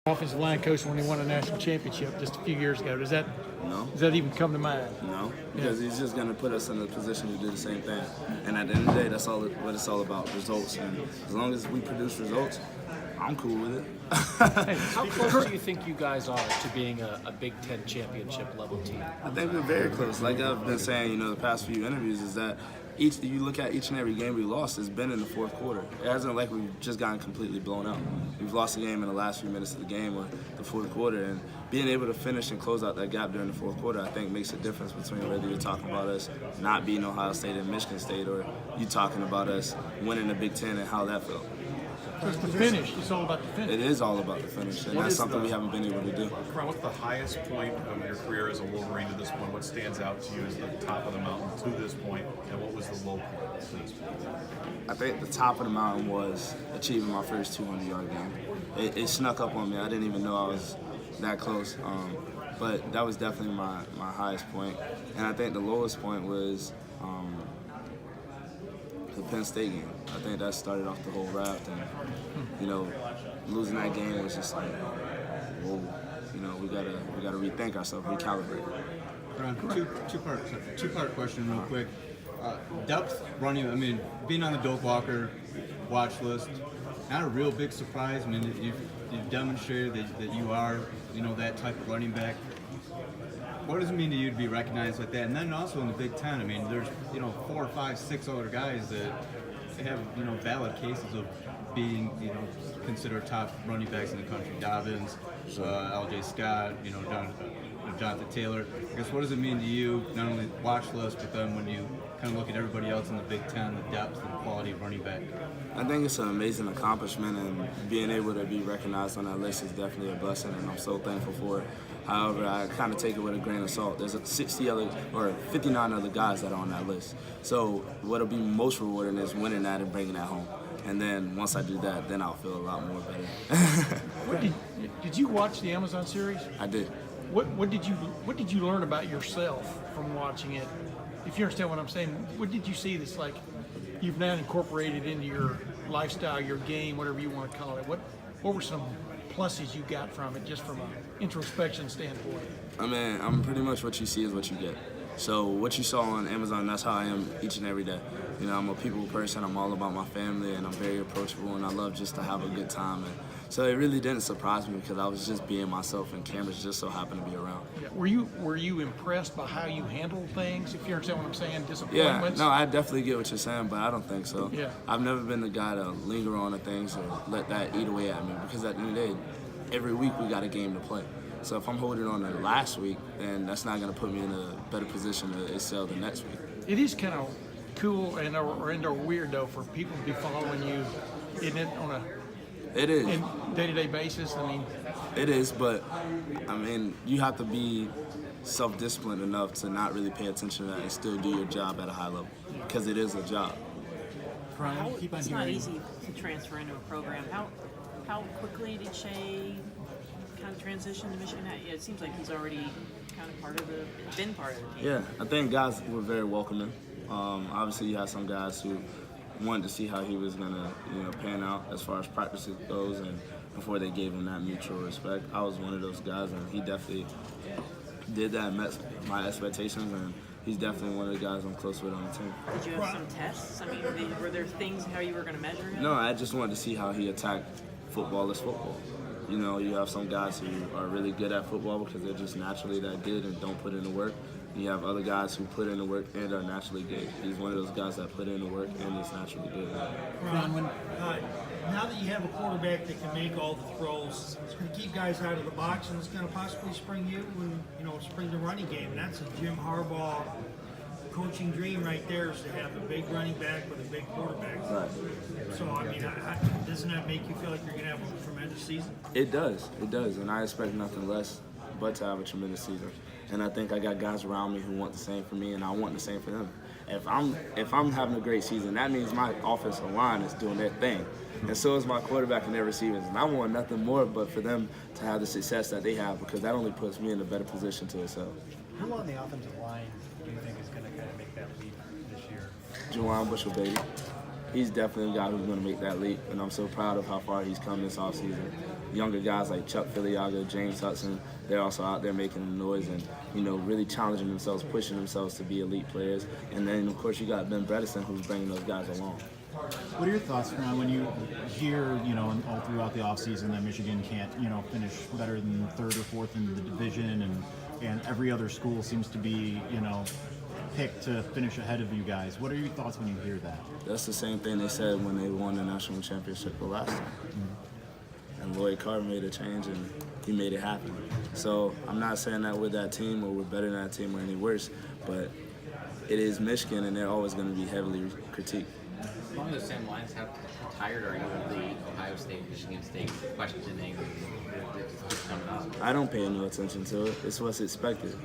offensive line coach when he won a national championship just a few years ago. Does that even come to mind? No, because he's just going to put us in a position to do the same thing. And at the end of the day, that's all what it's all about, results. And as long as we produce results, I'm cool with it. Hey, how close do you think you guys are to being a Big Ten championship level team? I think we're very close. Like I've been saying, the past few interviews, is that you look at each and every game we lost, it's been in the fourth quarter. It hasn't like we've just gotten completely blown out. We've lost the game in the last few minutes of the game or the fourth quarter, and being able to finish and close out that gap during the fourth quarter, I think makes a difference between whether you're talking about us not beating Ohio State and Michigan State, or you talking about us winning the Big Ten and how that felt. So it's the finish. It's all about the finish. It is all about the finish, and that's something we haven't been able to do. Karan, what's the highest point of your career as a Wolverine to this point? What stands out to you as the top of the mountain to this point, and what was the low point to this point? I think the top of the mountain was achieving my first 200-yard game. It snuck up on me. I didn't even know I was that close, but that was definitely my highest point. And I think the lowest point was the Penn State game. I think that started off the whole raft, and losing that game was just like, whoa, we gotta rethink ourselves, recalibrate. Two-part question real quick. Depth running, being on the Doak Walker watch list, not a real big surprise. You've demonstrated that you are, that type of running back. What does it mean to you to be recognized like that? And then also in the Big Ten, there's 4, 5, 6 other guys that have valid cases of being considered top running backs in the country. Dobbins, L.J. Scott, Jonathan Taylor. I guess what does it mean to you, not only watch list, but then when you kind of look at everybody else in the Big Ten, the depth and quality of running back? I think it's an amazing accomplishment, and being able to be recognized on that list is definitely a blessing, and I'm so thankful for it. However, I kind of take it with a grain of salt. There's 59 other guys that are on that list. So what'll be most rewarding is winning that and bringing that home. And then once I do that, then I'll feel a lot more better. Did you watch the Amazon series? I did. What did you learn about yourself from watching it? If you understand what I'm saying, what did you see that's like you've now incorporated into your lifestyle, your game, whatever you want to call it? What were some pluses you got from it, just from an introspection standpoint? I'm pretty much what you see is what you get. So what you saw on Amazon, that's how I am each and every day. I'm a people person. I'm all about my family, and I'm very approachable, and I love just to have a good time. And so it really didn't surprise me because I was just being myself, and cameras just so happened to be around. Yeah. Were you impressed by how you handle things? If you understand what I'm saying, Yeah, disappointments? no, I definitely get what you're saying, but I don't think so. Yeah. I've never been the guy to linger on to things or let that eat away at me, because at the end of the day, every week we got a game to play. So if I'm holding on to last week, then that's not going to put me in a better position to excel the next week. It is kind of cool or weird though for people to be following you, isn't it, on a day-to-day basis? It is, but you have to be self-disciplined enough to not really pay attention to that and still do your job at a high level, because it is a job. It's not easy to transfer into a program. How quickly did Shea kind of transition to Michigan? It seems like he's already kind of been part of the team. Yeah, I think guys were very welcoming. Obviously, you had some guys who wanted to see how he was gonna, pan out as far as practice goes, and before they gave him that mutual respect. I was one of those guys, and he definitely did that, met my expectations, and he's definitely one of the guys I'm close with on the team. Did you have some tests? Were there things how you were going to measure him? No, I just wanted to see how he attacked football as football. You have some guys who are really good at football because they're just naturally that good and don't put in the work. And you have other guys who put in the work and are naturally good. He's one of those guys that put in the work and is naturally good. Ron, now that you have a quarterback that can make all the throws, it's going to keep guys out of the box, and it's going to possibly spring you and spring the running game. And that's a Jim Harbaugh coaching dream right there, is to have a big running back with a big quarterback. Right. So, doesn't that make you feel like you're going to have a tremendous season? It does, and I expect nothing less but to have a tremendous season. And I think I got guys around me who want the same for me, and I want the same for them. If I'm having a great season, that means my offensive line is doing their thing, and so is my quarterback and their receivers. And I want nothing more but for them to have the success that they have, because that only puts me in a better position to excel. Who on the offensive line do you think is going to kind of make that leap this year? Juwan Bushell, baby. he's definitely a guy who's going to make that leap, and I'm so proud of how far he's come this offseason. Younger guys like Chuck Filiaga, James Hudson, they're also out there making the noise and, really challenging themselves, pushing themselves to be elite players. And then, of course, you got Ben Bredesen, who's bringing those guys along. What are your thoughts, Karan, when you hear, all throughout the offseason that Michigan can't, finish better than third or fourth in the division, and every other school seems to be, picked to finish ahead of you guys? What are your thoughts when you hear that? That's the same thing they said when they won the national championship the last time. And Lloyd Carr made a change, and he made it happen. So I'm not saying that we're that team or we're better than that team or any worse, but it is Michigan, and they're always going to be heavily critiqued. Along those same lines, how tired are you of the Ohio State, Michigan State questioning that's coming up? I don't pay no attention to it. It's what's expected,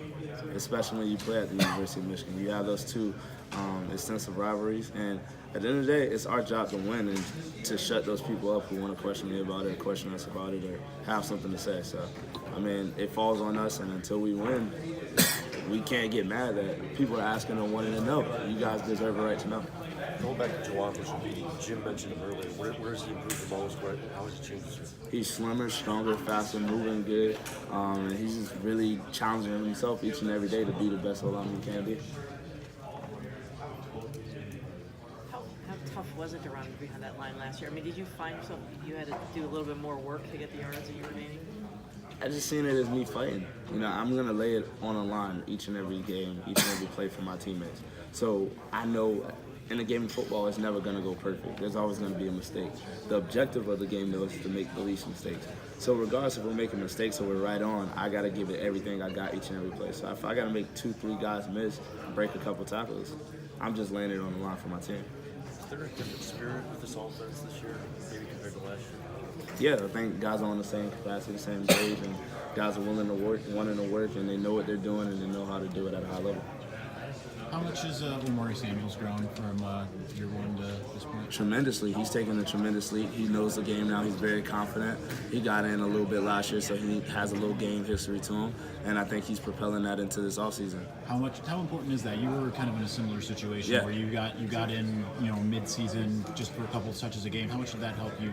especially when you play at the University of Michigan. You have those two extensive rivalries, and at the end of the day, it's our job to win and to shut those people up who want to question me about it, or question us about it, or have something to say. So, it falls on us, and until we win, we can't get mad that people are asking and wanting to know. You guys deserve a right to know. Going back to Jawan versus Beatty, Jim mentioned him earlier. Where has he improved the most? How has he changed his game? He's slimmer, stronger, faster, moving good, and he's just really challenging himself each and every day to be the best O-lineman he can be. How tough was it to run behind that line last year? Did you find yourself you had to do a little bit more work to get the yards that you were remaining? I just seen it as me fighting. I'm going to lay it on a line each and every game, each and every play for my teammates. So I know in a game of football, it's never going to go perfect. There's always going to be a mistake. The objective of the game, though, is to make the least mistakes. So regardless if we're making mistakes or we're right on, I got to give it everything I got each and every play. So if I got to make 2-3 guys miss, break a couple tackles, I'm just laying it on the line for my team. Is there a different spirit with this offense this year, maybe compared to last year? Yeah, I think guys are on the same capacity, the same page, and guys are willing to work, wanting to work, and they know what they're doing, and they know how to do it at a high level. How much has Omari Samuels grown from year one to this point? Tremendously. He's taken a tremendous leap. He knows the game now. He's very confident. He got in a little bit last year, so he has a little game history to him, and I think he's propelling that into this offseason. How important is that? You were kind of in a similar situation where you got in, mid-season just for a couple of touches a game. How much did that help you,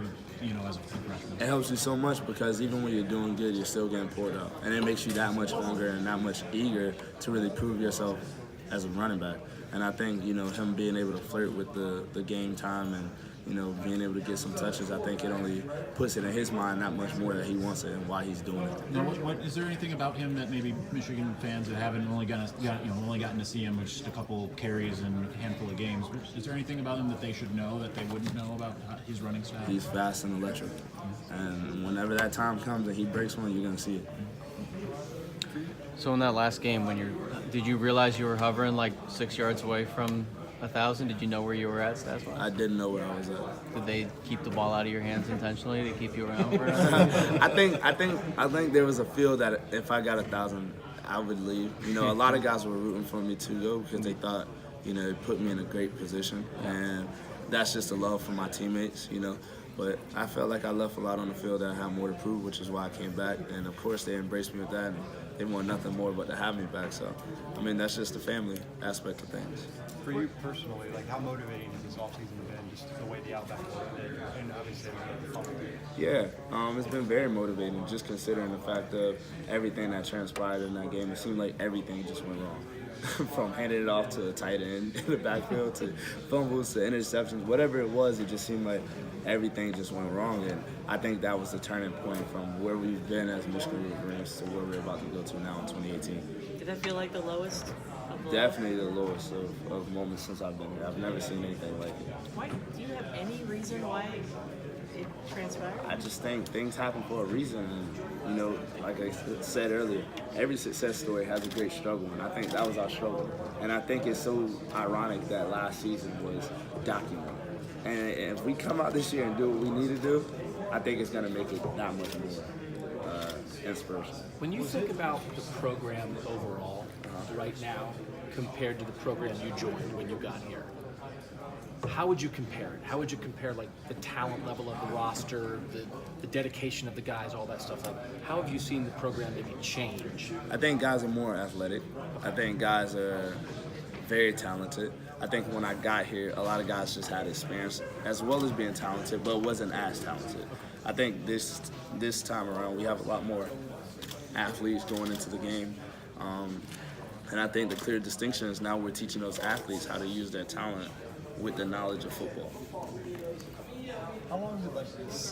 as a freshman? It helps you so much because even when you're doing good, you're still getting poured out, and it makes you that much longer and that much eager to really prove yourself as a running back. And I think, him being able to flirt with the game time and, being able to get some touches, I think it only puts it in his mind that much more that he wants it and why he's doing it. Now, what is there anything about him that maybe Michigan fans that haven't only gotten to see him with just a couple carries and a handful of games? Is there anything about him that they should know that they wouldn't know about his running style? He's fast and electric. And whenever that time comes and he breaks one, you're going to see it. So in that last game, did you realize you were hovering like 6 yards away from 1,000? Did you know where you were at stats-wise? I didn't know where I was at. Did they keep the ball out of your hands intentionally to keep you around for I think there was a feel that if I got 1,000, I would leave. A lot of guys were rooting for me to go because they thought, it put me in a great position, and that's just a love for my teammates, But I felt like I left a lot on the field that I had more to prove, which is why I came back. And of course, they embraced me with that. And they want nothing more but to have me back. So, that's just the family aspect of things. For you personally, how motivating has this offseason been, just the way the Outback worked, and obviously the fun? Yeah, it's been very motivating, just considering the fact of everything that transpired in that game. It seemed like everything just went wrong. From handing it off to a tight end in the backfield to fumbles to interceptions, whatever it was, it just seemed like everything just went wrong. And I think that was the turning point from where we've been as Michigan Wolverines to where we're about to go to now in 2018. Did that feel like the lowest? Definitely the lowest of moments since I've been here. I've never seen anything like it. Why? Do you have any reason why it transpired? I just think things happen for a reason. And, like I said earlier, every success story has a great struggle, and I think that was our struggle. And I think it's so ironic that last season was documented. And if we come out this year and do what we need to do, I think it's going to make it that much more inspirational. When you think about the program overall right now compared to the program you joined when you got here, how would you compare it? How would you compare the talent level of the roster, the dedication of the guys, all that stuff? How have you seen the program maybe change? I think guys are more athletic. I think guys are very talented. I think when I got here, a lot of guys just had experience as well as being talented, but wasn't as talented. I think this time around, we have a lot more athletes going into the game. And I think the clear distinction is now we're teaching those athletes how to use their talent with the knowledge of football. How long did like this